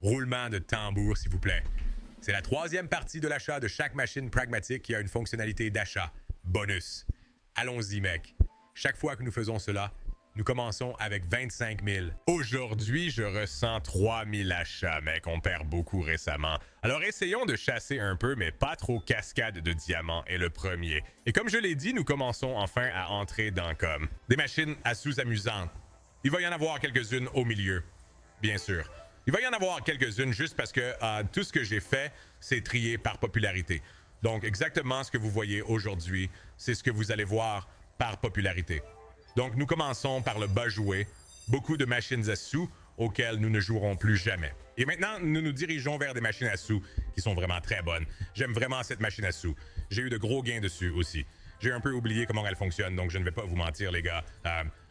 Roulement de tambour, s'il vous plaît. C'est la troisième partie de l'achat de chaque machine pragmatique qui a une fonctionnalité d'achat. Bonus. Allons-y, mec. Chaque fois que nous faisons cela, nous commençons avec 25 000. Aujourd'hui, je ressens 3 000 achats, mec. On perd beaucoup récemment. Alors essayons de chasser un peu, mais pas trop cascade de diamants est le premier. Et comme je l'ai dit, nous commençons enfin à entrer dans comme des machines à sous-amusantes. Il va y en avoir quelques-unes au milieu, bien sûr. Il va y en avoir quelques-unes juste parce que tout ce que j'ai fait, c'est trier par popularité. Donc exactement ce que vous voyez aujourd'hui, c'est ce que vous allez voir par popularité. Donc nous commençons par le bas joué, beaucoup de machines à sous auxquelles nous ne jouerons plus jamais. Et maintenant, nous nous dirigeons vers des machines à sous qui sont vraiment très bonnes. J'aime vraiment cette machine à sous. J'ai eu de gros gains dessus aussi. J'ai un peu oublié comment elle fonctionne, donc je ne vais pas vous mentir, les gars.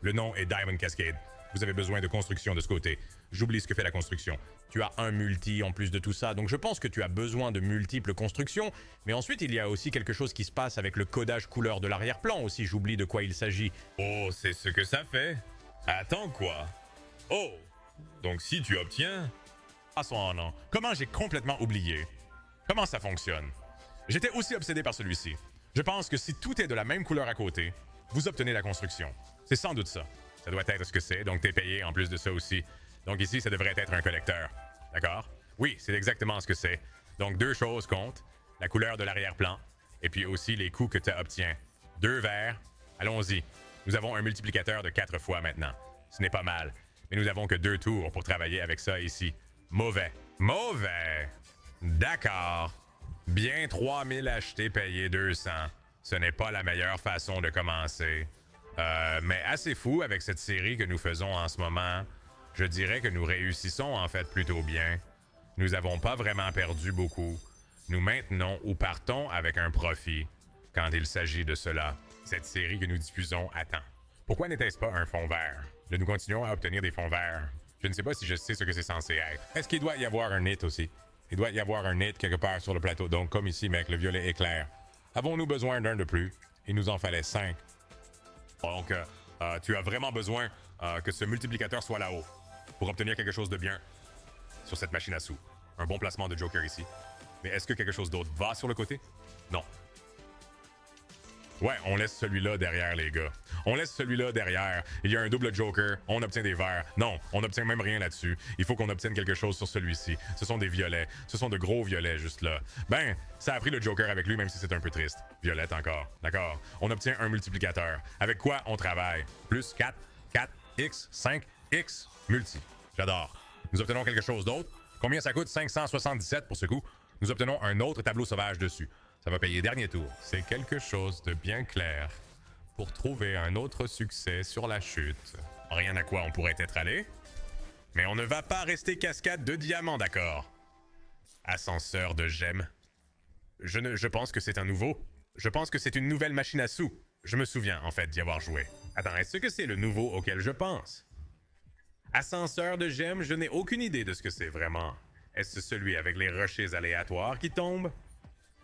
Le nom est Diamond Cascade. Vous avez besoin de construction de ce côté. J'oublie ce que fait la construction. Tu as un multi en plus de tout ça, donc je pense que tu as besoin de multiples constructions. Mais ensuite, il y a aussi quelque chose qui se passe avec le codage couleur de l'arrière-plan aussi. J'oublie de quoi il s'agit. Oh, c'est ce que ça fait. Attends, quoi? Oh, donc si tu obtiens... Ah son non. Comment j'ai complètement oublié? Comment ça fonctionne? J'étais aussi obsédé par celui-ci. Je pense que si tout est de la même couleur à côté, vous obtenez la construction. C'est sans doute ça. Ça doit être ce que c'est, donc t'es payé en plus de ça aussi. Donc ici, ça devrait être un collecteur. D'accord? Oui, c'est exactement ce que c'est. Donc deux choses comptent. La couleur de l'arrière-plan, et puis aussi les coûts que tu obtiens. 2 verts. Allons-y. Nous avons un multiplicateur de 4 fois maintenant. Ce n'est pas mal. Mais nous n'avons que 2 tours pour travailler avec ça ici. Mauvais. Mauvais! D'accord. Bien 3000 achetés, payés 200. Ce n'est pas la meilleure façon de commencer. Mais assez fou avec cette série que nous faisons en ce moment. Je dirais que nous réussissons en fait plutôt bien. Nous n'avons pas vraiment perdu beaucoup. Nous maintenons ou partons avec un profit quand il s'agit de cela. Cette série que nous diffusons attend. Pourquoi n'était-ce pas un fond vert? Nous continuons à obtenir des fonds verts. Je ne sais pas si je sais ce que c'est censé être. Est-ce qu'il doit y avoir un hit aussi? Il doit y avoir un hit quelque part sur le plateau. Donc comme ici, mec, le violet éclair. Avons-nous besoin d'un de plus? Il nous en fallait 5. Donc, tu as vraiment besoin que ce multiplicateur soit là-haut pour obtenir quelque chose de bien sur cette machine à sous. Un bon placement de Joker ici. Mais est-ce que quelque chose d'autre va sur le côté? Non. Ouais, on laisse celui-là derrière, les gars. On laisse celui-là derrière. Il y a un double Joker, on obtient des verts. Non, on n'obtient même rien là-dessus. Il faut qu'on obtienne quelque chose sur celui-ci. Ce sont des violets. Ce sont de gros violets, juste là. Ben, ça a pris le Joker avec lui, même si c'est un peu triste. Violette encore. D'accord. On obtient un multiplicateur. Avec quoi on travaille? Plus 4, 4x, 5x, multi. J'adore. Nous obtenons quelque chose d'autre. Combien ça coûte? 577 pour ce coup. Nous obtenons un autre tableau sauvage dessus. Ça va payer dernier tour. C'est quelque chose de bien clair pour trouver un autre succès sur la chute. Rien à quoi on pourrait être allé. Mais on ne va pas rester cascade de diamants, d'accord? Ascenseur de gemmes. Je pense que c'est un nouveau. Je pense que c'est une nouvelle machine à sous. Je me souviens, en fait, d'y avoir joué. Attends, est-ce que c'est le nouveau auquel je pense? Ascenseur de gemmes, je n'ai aucune idée de ce que c'est vraiment. Est-ce celui avec les rochers aléatoires qui tombent?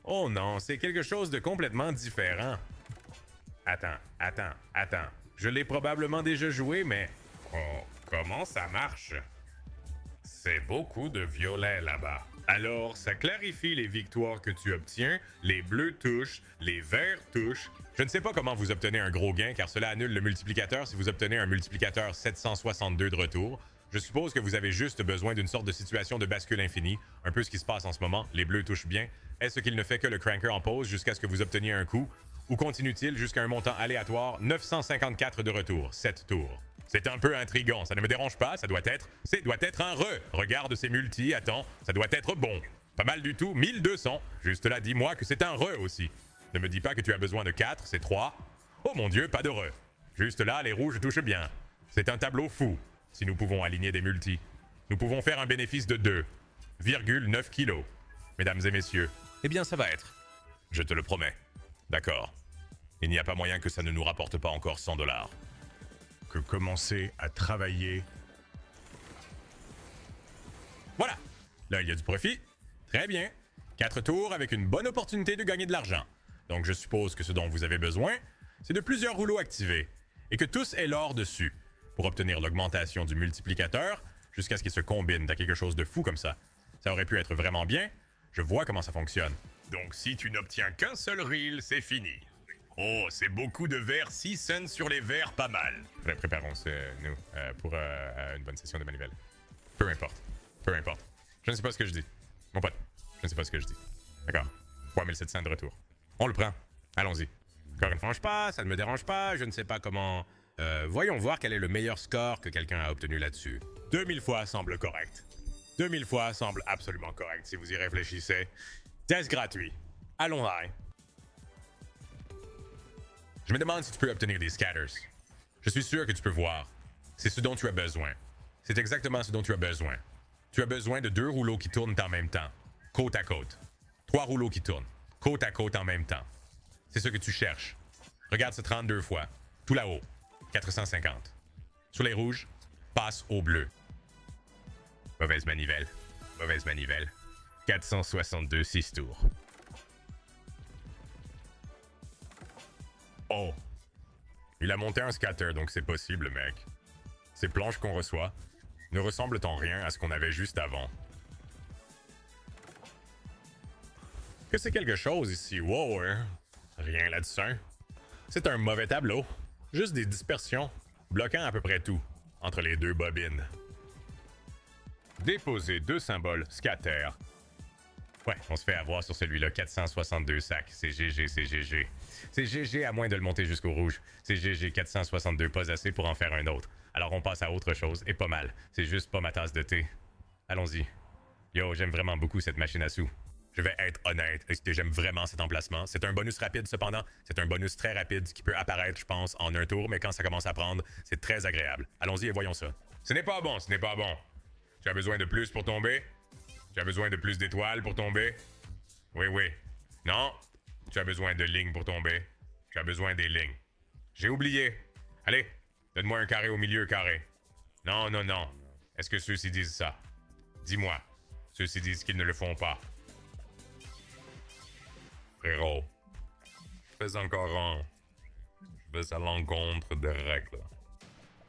Oh non, c'est quelque chose de complètement différent. Attends. Je l'ai probablement déjà joué, mais... Oh, comment ça marche? C'est beaucoup de violets là-bas. Alors, ça clarifie les victoires que tu obtiens, les bleus touchent, les verts touchent. Je ne sais pas comment vous obtenez un gros gain, car cela annule le multiplicateur si vous obtenez un multiplicateur 762 de retour. Je suppose que vous avez juste besoin d'une sorte de situation de bascule infinie, un peu ce qui se passe en ce moment, les bleus touchent bien. Est-ce qu'il ne fait que le cranker en pause jusqu'à ce que vous obteniez un coup? Ou continue-t-il jusqu'à un montant aléatoire 954 de retour, 7 tours? C'est un peu intriguant, ça ne me dérange pas, ça doit être un re. Regarde ces multis, attends, ça doit être bon. Pas mal du tout, 1200. Juste là, dis-moi que c'est un re aussi. Ne me dis pas que tu as besoin de 4, c'est 3. Oh mon dieu, pas de re. Juste là, les rouges touchent bien. C'est un tableau fou. Si nous pouvons aligner des multis, nous pouvons faire un bénéfice de 2,9 kilos. Mesdames et messieurs, eh bien ça va être. Je te le promets. D'accord. Il n'y a pas moyen que ça ne nous rapporte pas encore 100 $. Que commencer à travailler. Voilà. Là, il y a du profit. Très bien. 4 tours avec une bonne opportunité de gagner de l'argent. Donc je suppose que ce dont vous avez besoin, c'est de plusieurs rouleaux activés et que tous aient l'or dessus. Pour obtenir l'augmentation du multiplicateur, jusqu'à ce qu'ils se combinent dans quelque chose de fou comme ça. Ça aurait pu être vraiment bien. Je vois comment ça fonctionne. Donc si tu n'obtiens qu'un seul reel, c'est fini. Oh, c'est beaucoup de verres, 6 cents sur les verres, pas mal. Préparons-nous pour une bonne session de manivelle. Peu importe. Peu importe. Je ne sais pas ce que je dis. Mon pote, je ne sais pas ce que je dis. D'accord. 3700 de retour. On le prend. Allons-y. Encore une fois, ça ne me dérange pas, je ne sais pas comment... voyons voir quel est le meilleur score que quelqu'un a obtenu là-dessus. 2000 fois semble correct. 2000 fois semble absolument correct si vous y réfléchissez. Test gratuit. Allons-y. Je me demande si tu peux obtenir des scatters. Je suis sûr que tu peux voir. C'est ce dont tu as besoin. C'est exactement ce dont tu as besoin. Tu as besoin de 2 rouleaux qui tournent en même temps, côte à côte. 3 rouleaux qui tournent, côte à côte en même temps. C'est ce que tu cherches. Regarde ce 32 fois. Tout là-haut, 450. Sur les rouges, passe au bleu. Mauvaise manivelle. Mauvaise manivelle. 462, 6 tours. Oh. Il a monté un scatter, donc c'est possible, mec. Ces planches qu'on reçoit ne ressemblent en rien à ce qu'on avait juste avant. Que c'est quelque chose ici, wow, hein? Rien là-dessus. C'est un mauvais tableau. Juste des dispersions, bloquant à peu près tout, entre les 2 bobines. Déposer 2 symboles scatter. Ouais, on se fait avoir sur celui-là, 462 sacs. C'est GG, c'est GG. C'est GG à moins de le monter jusqu'au rouge. C'est GG, 462, pas assez pour en faire un autre. Alors on passe à autre chose, et pas mal. C'est juste pas ma tasse de thé. Allons-y. Yo, j'aime vraiment beaucoup cette machine à sous. Je vais être honnête, j'aime vraiment cet emplacement. C'est un bonus rapide cependant. C'est un bonus très rapide qui peut apparaître, je pense, en un tour, mais quand ça commence à prendre, c'est très agréable. Allons-y et voyons ça. Ce n'est pas bon, ce n'est pas bon. Tu as besoin de plus pour tomber? Tu as besoin de plus d'étoiles pour tomber? Oui, oui. Non? Tu as besoin de lignes pour tomber? Tu as besoin des lignes. J'ai oublié. Allez, donne-moi un carré au milieu, carré. Non, non, non. Est-ce que ceux-ci disent ça? Dis-moi. Ceux-ci disent qu'ils ne le font pas. Frérot, fais encore un. Je vais à l'encontre des règles.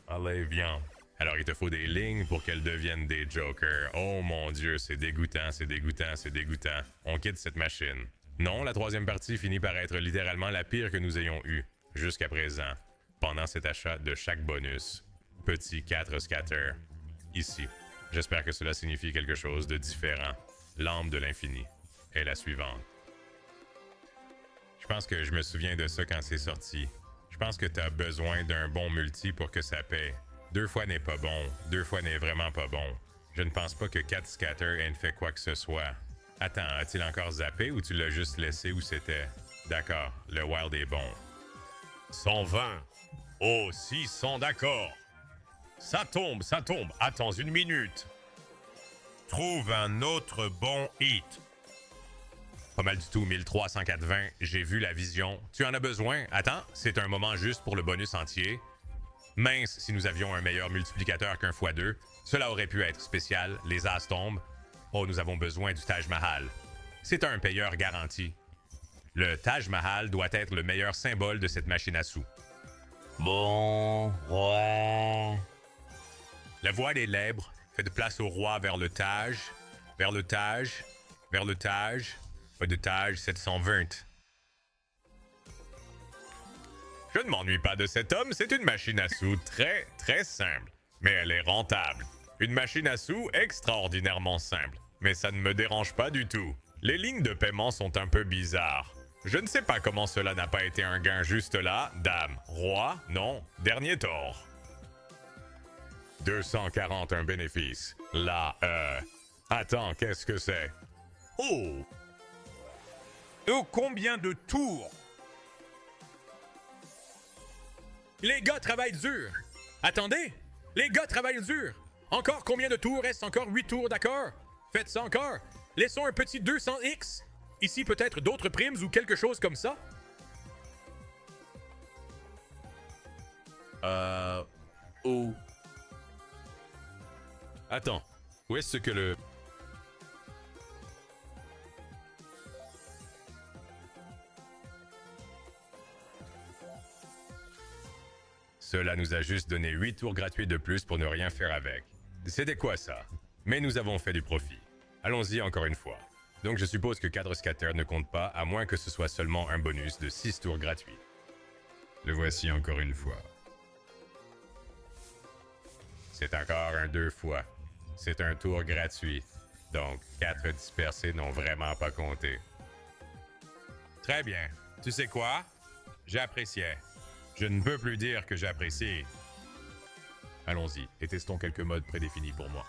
Allez, viens. Alors, il te faut des lignes pour qu'elles deviennent des jokers. Oh mon Dieu, c'est dégoûtant, c'est dégoûtant, c'est dégoûtant. On quitte cette machine. Non, la 3e partie finit par être littéralement la pire que nous ayons eue, jusqu'à présent, pendant cet achat de chaque bonus. Petit 4 scatter. Ici. J'espère que cela signifie quelque chose de différent. Lampe de l'infini. Et la suivante. Je pense que je me souviens de ça quand c'est sorti. Je pense que t'as besoin d'un bon multi pour que ça paie. 2 fois n'est pas bon, 2 fois n'est vraiment pas bon. Je ne pense pas que 4 scatter ait fait quoi que ce soit. Attends, a-t-il encore zappé ou tu l'as juste laissé où c'était? D'accord, le wild est bon. 120. Oh, 600, d'accord. Ça tombe, ça tombe. Attends une minute. Trouve un autre bon hit. Pas mal du tout, 1380, j'ai vu la vision. Tu en as besoin? Attends, c'est un moment juste pour le bonus entier. Mince, si nous avions un meilleur multiplicateur qu'un x2. Cela aurait pu être spécial, les as tombent. Oh, nous avons besoin du Taj Mahal. C'est un payeur garanti. Le Taj Mahal doit être le meilleur symbole de cette machine à sous. Bon, ouais. La voix des lèbres fait de place au roi vers le Taj, vers le Taj, vers le Taj, pas de Taj 720. Je ne m'ennuie pas de cet homme, c'est une machine à sous très, très simple. Mais elle est rentable. Une machine à sous extraordinairement simple. Mais ça ne me dérange pas du tout. Les lignes de paiement sont un peu bizarres. Je ne sais pas comment cela n'a pas été un gain juste là. Dame, roi, non, dernier tort. 240 un bénéfice. Là, Attends, qu'est-ce que c'est? Oh! Combien de tours? Les gars travaillent dur. Attendez, les gars travaillent dur. Encore combien de tours? Reste encore 8 tours, d'accord? Faites ça encore. Laissons un petit 200x. Ici, peut-être d'autres primes ou quelque chose comme ça. Oh. Attends, où est-ce que le... Cela nous a juste donné 8 tours gratuits de plus pour ne rien faire avec. C'était quoi ça? Mais nous avons fait du profit. Allons-y encore une fois. Donc je suppose que 4 scatter ne compte pas, à moins que ce soit seulement un bonus de 6 tours gratuits. Le voici encore une fois. C'est encore un 2 fois. C'est un tour gratuit. Donc 4 dispersés n'ont vraiment pas compté. Très bien. Tu sais quoi? J'appréciais. Je ne peux plus dire que j'apprécie. Allons-y et testons quelques modes prédéfinis pour moi.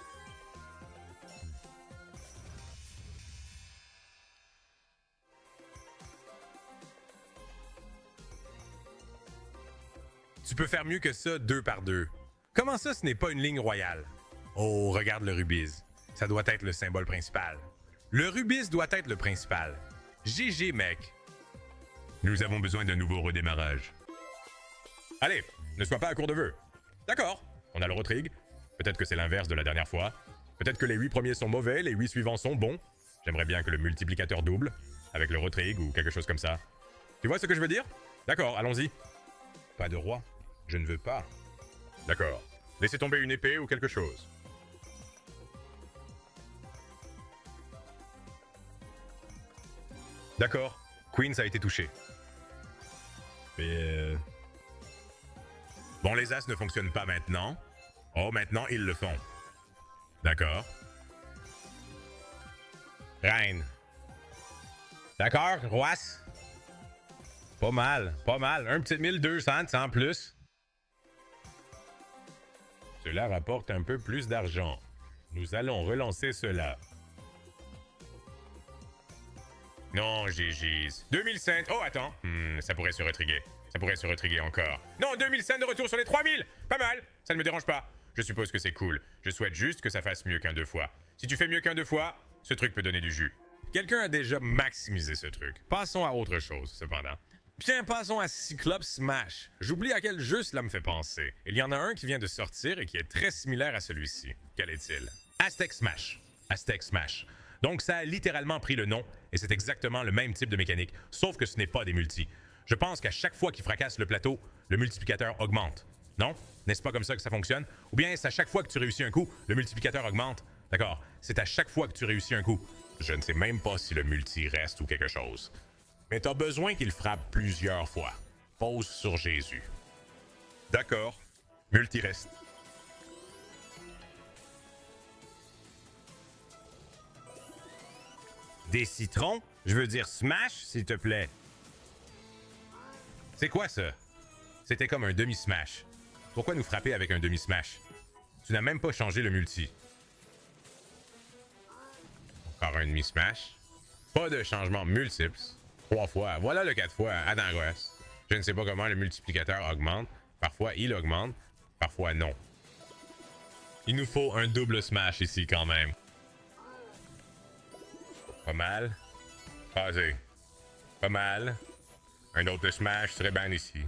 Tu peux faire mieux que ça 2 par 2. Comment ça, ce n'est pas une ligne royale? Oh, regarde le rubis. Ça doit être le symbole principal. Le rubis doit être le principal. GG, mec. Nous avons besoin d'un nouveau redémarrage. Allez, ne sois pas à court de vœux. D'accord, on a le retrig. Peut-être que c'est l'inverse de la dernière fois. Peut-être que les 8 premiers sont mauvais, les 8 suivants sont bons. J'aimerais bien que le multiplicateur double, avec le retrig ou quelque chose comme ça. Tu vois ce que je veux dire? D'accord, allons-y. Pas de roi. Je ne veux pas. D'accord. Laissez tomber une épée ou quelque chose. D'accord. Queens a été touché. Mais bon, les As ne fonctionnent pas maintenant. Oh, maintenant, ils le font. D'accord. Reine. D'accord, Roas. Pas mal, pas mal. Un petit 1200 en plus. Cela rapporte un peu plus d'argent. Nous allons relancer cela. Non, GG's. 2005. Oh, attends. Ça pourrait se retriguer. Ça pourrait se retriguer encore. Non, 2005 de retour sur les 3000. Pas mal. Ça ne me dérange pas. Je suppose que c'est cool. Je souhaite juste que ça fasse mieux qu'un 2 fois. Si tu fais mieux qu'un 2 fois, ce truc peut donner du jus. Quelqu'un a déjà maximisé ce truc. Passons à autre chose, cependant. Bien, passons à Cyclops Smash. J'oublie à quel jeu cela me fait penser. Il y en a un qui vient de sortir et qui est très similaire à celui-ci. Quel est-il? Aztec Smash. Aztec Smash. Donc ça a littéralement pris le nom, et c'est exactement le même type de mécanique, sauf que ce n'est pas des multis. Je pense qu'à chaque fois qu'il fracasse le plateau, le multiplicateur augmente. Non? N'est-ce pas comme ça que ça fonctionne? Ou bien c'est à chaque fois que tu réussis un coup, le multiplicateur augmente? D'accord, c'est à chaque fois que tu réussis un coup. Je ne sais même pas si le multi reste ou quelque chose. Mais t'as besoin qu'il frappe plusieurs fois. Pose sur Jésus. D'accord. Multi reste. Des citrons? Je veux dire smash, s'il te plaît. C'est quoi ça? C'était comme un demi-smash. Pourquoi nous frapper avec un demi-smash? Tu n'as même pas changé le multi. Encore un demi-smash. Pas de changement multiples. 3 fois. Voilà le 4 fois. Adangoisse. Je ne sais pas comment le multiplicateur augmente. Parfois, il augmente. Parfois, non. Il nous faut un double smash ici quand même. Pas mal. Passé. Pas mal. Un autre smash serait bien ici.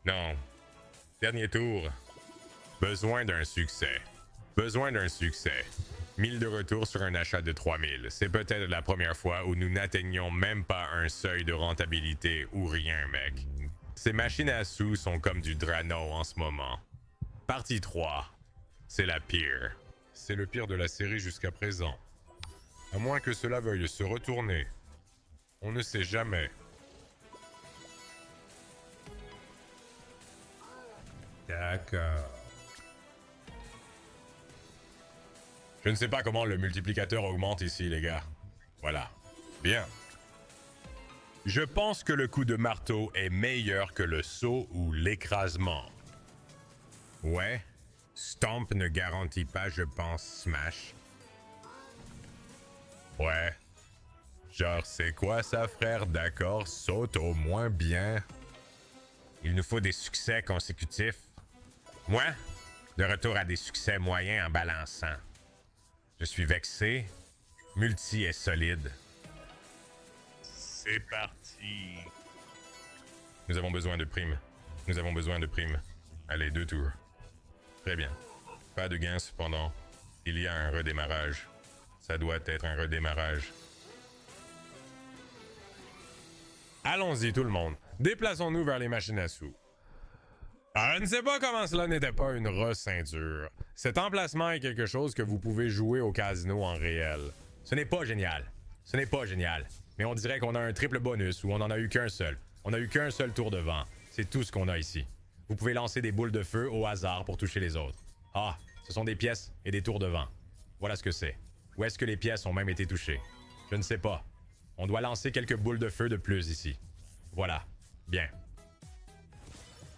Non. Dernier tour. Besoin d'un succès. Besoin d'un succès. 1000 de retour sur un achat de 3000. C'est peut-être la première fois où nous n'atteignons même pas un seuil de rentabilité ou rien, mec. Ces machines à sous sont comme du Drano en ce moment. Partie 3. C'est la pire. C'est le pire de la série jusqu'à présent. À moins que cela veuille se retourner. On ne sait jamais. D'accord. Je ne sais pas comment le multiplicateur augmente ici, les gars. Voilà. Bien. Je pense que le coup de marteau est meilleur que le saut ou l'écrasement. Ouais. Stomp ne garantit pas, je pense, Smash. Ouais. Genre, c'est quoi ça, frère? D'accord, saute au moins bien. Il nous faut des succès consécutifs. Moi, de retour à des succès moyens en balançant. Je suis vexé. Multi est solide. C'est parti. Nous avons besoin de primes. Nous avons besoin de primes. Allez, 2 tours. Très bien. Pas de gain cependant. Il y a un redémarrage. Ça doit être un redémarrage. Allons-y tout le monde. Déplaçons-nous vers les machines à sous. Je ne sais pas comment cela n'était pas une receinture. Cet emplacement est quelque chose que vous pouvez jouer au casino en réel. Ce n'est pas génial. Ce n'est pas génial. Mais on dirait qu'on a un triple bonus où on n'en a eu qu'un seul. On n'a eu qu'un seul tour de vent. C'est tout ce qu'on a ici. Vous pouvez lancer des boules de feu au hasard pour toucher les autres. Ah, ce sont des pièces et des tours de vent. Voilà ce que c'est. Où est-ce que les pièces ont même été touchées? Je ne sais pas. On doit lancer quelques boules de feu de plus ici. Voilà. Bien.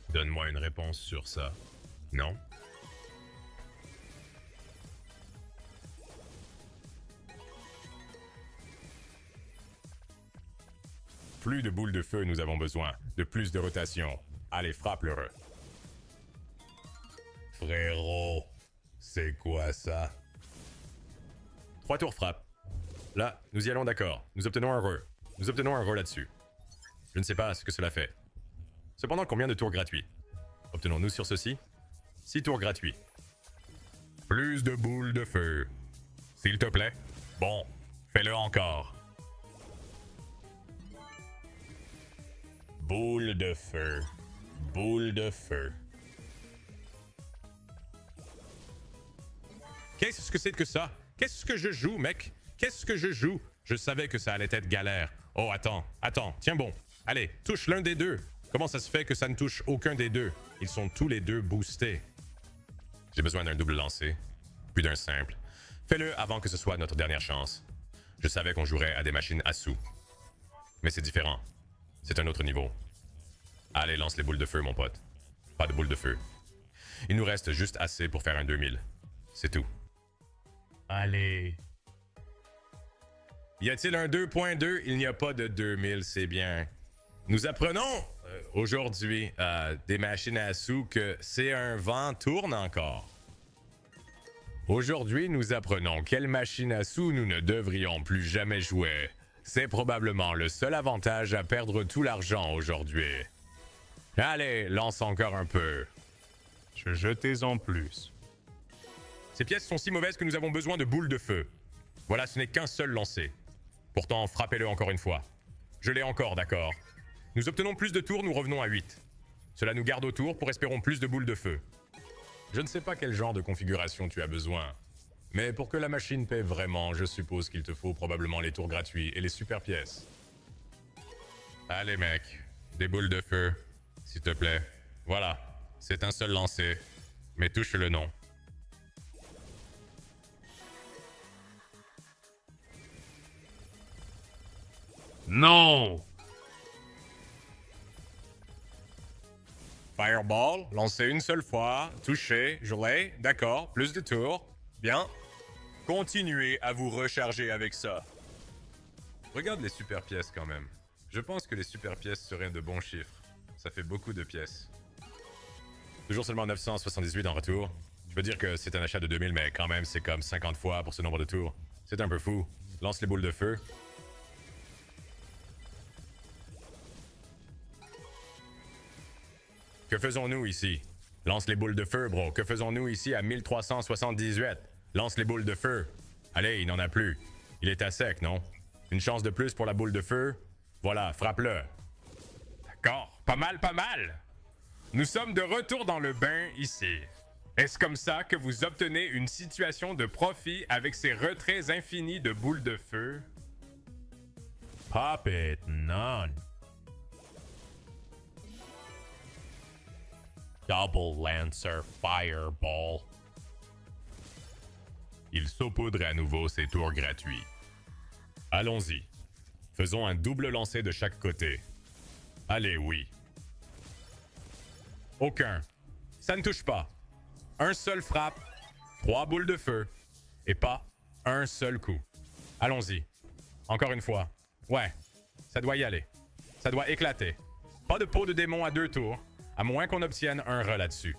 Donne-moi une réponse sur ça. Non? Plus de boules de feu, nous avons besoin. De plus de rotation. Allez, frappe l'heureux. Frérot, c'est quoi ça? 3 tours frappe. Là, nous y allons d'accord. Nous obtenons un re. Nous obtenons un re là-dessus. Je ne sais pas ce que cela fait. Cependant, combien de tours gratuits? Obtenons-nous sur ceci? 6 tours gratuits. Plus de boules de feu. S'il te plaît. Bon, fais-le encore. Boule de feu. Boule de feu. Qu'est-ce que c'est que ça? Qu'est-ce que je joue, mec? Qu'est-ce que je joue? Je savais que ça allait être galère. Oh, attends, tiens bon. Allez, touche l'un des deux. Comment ça se fait que ça ne touche aucun des deux? Ils sont tous les deux boostés. J'ai besoin d'un double lancé, puis d'un simple. Fais-le avant que ce soit notre dernière chance. Je savais qu'on jouerait à des machines à sous. Mais c'est différent. C'est un autre niveau. Allez, lance les boules de feu, mon pote. Pas de boules de feu. Il nous reste juste assez pour faire un 2000. C'est tout. Allez. Y a-t-il un 2.2? Il n'y a pas de 2000, c'est bien. Nous apprenons aujourd'hui des machines à sous que c'est un vent tourne encore. Aujourd'hui, nous apprenons quelle machine à sous nous ne devrions plus jamais jouer. C'est probablement le seul avantage à perdre tout l'argent aujourd'hui. Allez, lance encore un peu. Jetez-en plus. Ces pièces sont si mauvaises que nous avons besoin de boules de feu. Voilà, ce n'est qu'un seul lancer. Pourtant, frappez-le encore une fois. Je l'ai encore, d'accord. Nous obtenons plus de tours, nous revenons à 8. Cela nous garde au tour pour espérons plus de boules de feu. Je ne sais pas quel genre de configuration tu as besoin. Mais pour que la machine paie vraiment, je suppose qu'il te faut probablement les tours gratuits et les super pièces. Allez mec, des boules de feu, s'il te plaît. Voilà, c'est un seul lancer, mais touche le nom. Non! Fireball, lancé une seule fois, touché, je l'ai, d'accord, plus de tours. Bien. Continuez à vous recharger avec ça. Regarde les super pièces quand même. Je pense que les super pièces seraient de bons chiffres. Ça fait beaucoup de pièces. Toujours seulement 978 en retour. Je veux dire que c'est un achat de 2000, mais quand même, c'est comme 50 fois pour ce nombre de tours. C'est un peu fou. Lance les boules de feu. Que faisons-nous ici? Lance les boules de feu, bro. Que faisons-nous ici à 1378? Lance les boules de feu. Allez, il n'en a plus. Il est à sec, non? Une chance de plus pour la boule de feu? Voilà, frappe-le. D'accord, pas mal, pas mal. Nous sommes de retour dans le bain ici. Est-ce comme ça que vous obtenez une situation de profit avec ces retraits infinis de boules de feu? Pop it, none. Double Lancer Fireball. Il saupoudre à nouveau ses tours gratuits. Allons-y. Faisons un double lancer de chaque côté. Allez, oui. Aucun. Ça ne touche pas. Un seul frappe, 3 boules de feu, et pas un seul coup. Allons-y. Encore une fois. Ouais, ça doit y aller. Ça doit éclater. Pas de peau de démon à 2 tours, à moins qu'on obtienne un re là-dessus.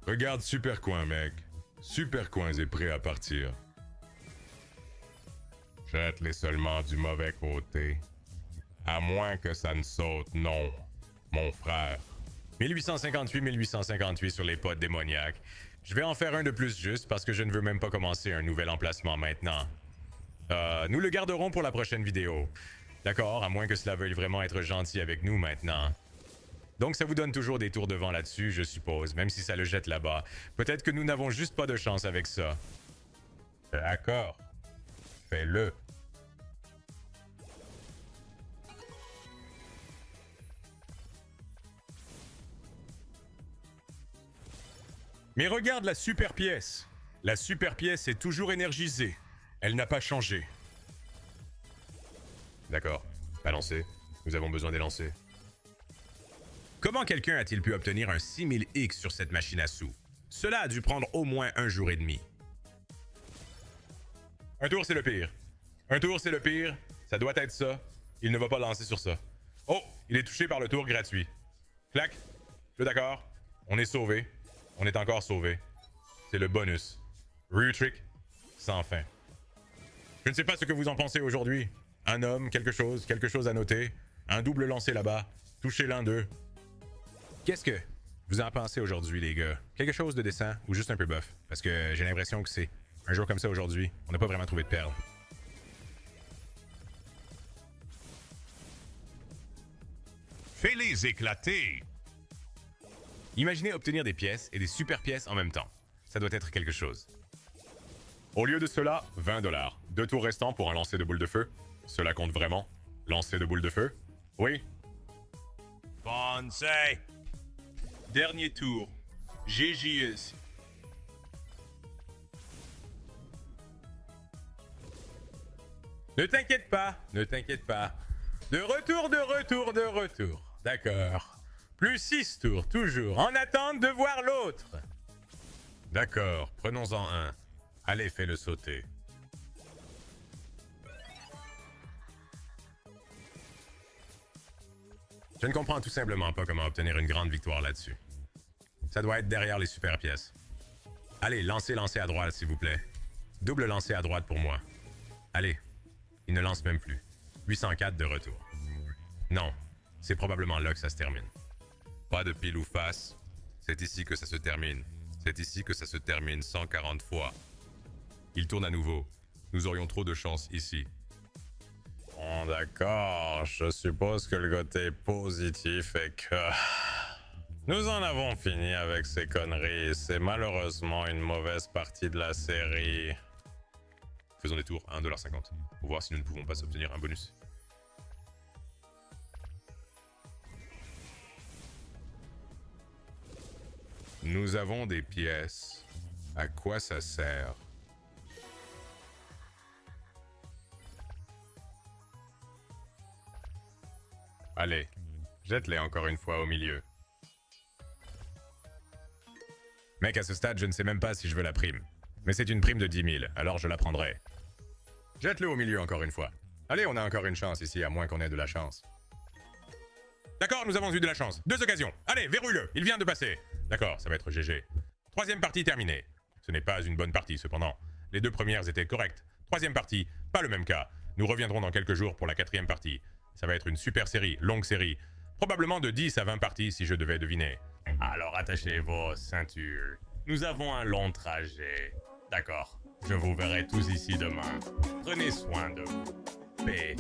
Regarde Super Coin, mec. Super Coin est prêt à partir. Jette-les seulement du mauvais côté. À moins que ça ne saute, non, mon frère. 1858 sur les potes démoniaques. Je vais en faire un de plus juste parce que je ne veux même pas commencer un nouvel emplacement maintenant. Nous le garderons pour la prochaine vidéo. D'accord, à moins que cela veuille vraiment être gentil avec nous maintenant. Donc ça vous donne toujours des tours de vent là-dessus, je suppose, même si ça le jette là-bas. Peut-être que nous n'avons juste pas de chance avec ça. D'accord. Fais-le. Mais regarde la super pièce. La super pièce est toujours énergisée. Elle n'a pas changé. D'accord. Pas lancé. Nous avons besoin des lancers. Comment quelqu'un a-t-il pu obtenir un 6000X sur cette machine à sous? Cela a dû prendre au moins 1 jour et demi. Un tour, c'est le pire. Un tour, c'est le pire. Ça doit être ça. Il ne va pas lancer sur ça. Oh, il est touché par le tour gratuit. Clac. Je suis d'accord. On est sauvé. On est encore sauvé. C'est le bonus. Ryu Trick, sans fin. Je ne sais pas ce que vous en pensez aujourd'hui. Un homme, quelque chose à noter. Un double lancé là-bas. Touchez l'un d'eux. Qu'est-ce que vous en pensez aujourd'hui, les gars? Quelque chose de décent ou juste un peu bof? Parce que j'ai l'impression que c'est un jour comme ça aujourd'hui. On n'a pas vraiment trouvé de perles. Fais-les éclater. Imaginez obtenir des pièces et des super pièces en même temps. Ça doit être quelque chose. Au lieu de cela, 20 $. 2 tours restants pour un lancer de boule de feu. Cela compte vraiment? Lancer de boule de feu? Oui. Bonsai. Dernier tour. GGS. Ne t'inquiète pas, ne t'inquiète pas. De retour, de retour, de retour. D'accord. Plus 6 tours, toujours, en attente de voir l'autre. D'accord, prenons-en un. Allez, fais-le sauter. Je ne comprends tout simplement pas comment obtenir une grande victoire là-dessus. Ça doit être derrière les super pièces. Allez, lancez à droite, s'il vous plaît. Double lancer à droite pour moi. Allez. Il ne lance même plus. 804 de retour. Non, c'est probablement là que ça se termine. Pas de pile ou face. C'est ici que ça se termine. C'est ici que ça se termine 140 fois. Il tourne à nouveau. Nous aurions trop de chance ici. Bon, d'accord. Je suppose que le côté positif est que... Nous en avons fini avec ces conneries. C'est malheureusement une mauvaise partie de la série. Faisons des tours à 1,50$ pour voir si nous ne pouvons pas obtenir un bonus. Nous avons des pièces. À quoi ça sert? Allez, jette-les encore une fois au milieu. Mec, à ce stade, je ne sais même pas si je veux la prime. Mais c'est une prime de 10 000, alors je la prendrai. Jette-le au milieu encore une fois. Allez, on a encore une chance ici, à moins qu'on ait de la chance. D'accord, nous avons eu de la chance. 2 occasions. Allez, verrouille-le, il vient de passer. D'accord, ça va être GG. 3e partie terminée. Ce n'est pas une bonne partie, cependant. Les 2 premières étaient correctes. 3e partie, pas le même cas. Nous reviendrons dans quelques jours pour la 4e partie. Ça va être une super série, longue série. Probablement de 10 à 20 parties si je devais deviner. Alors attachez vos ceintures. Nous avons un long trajet. D'accord. Je vous verrai tous ici demain. Prenez soin de vous. Paix.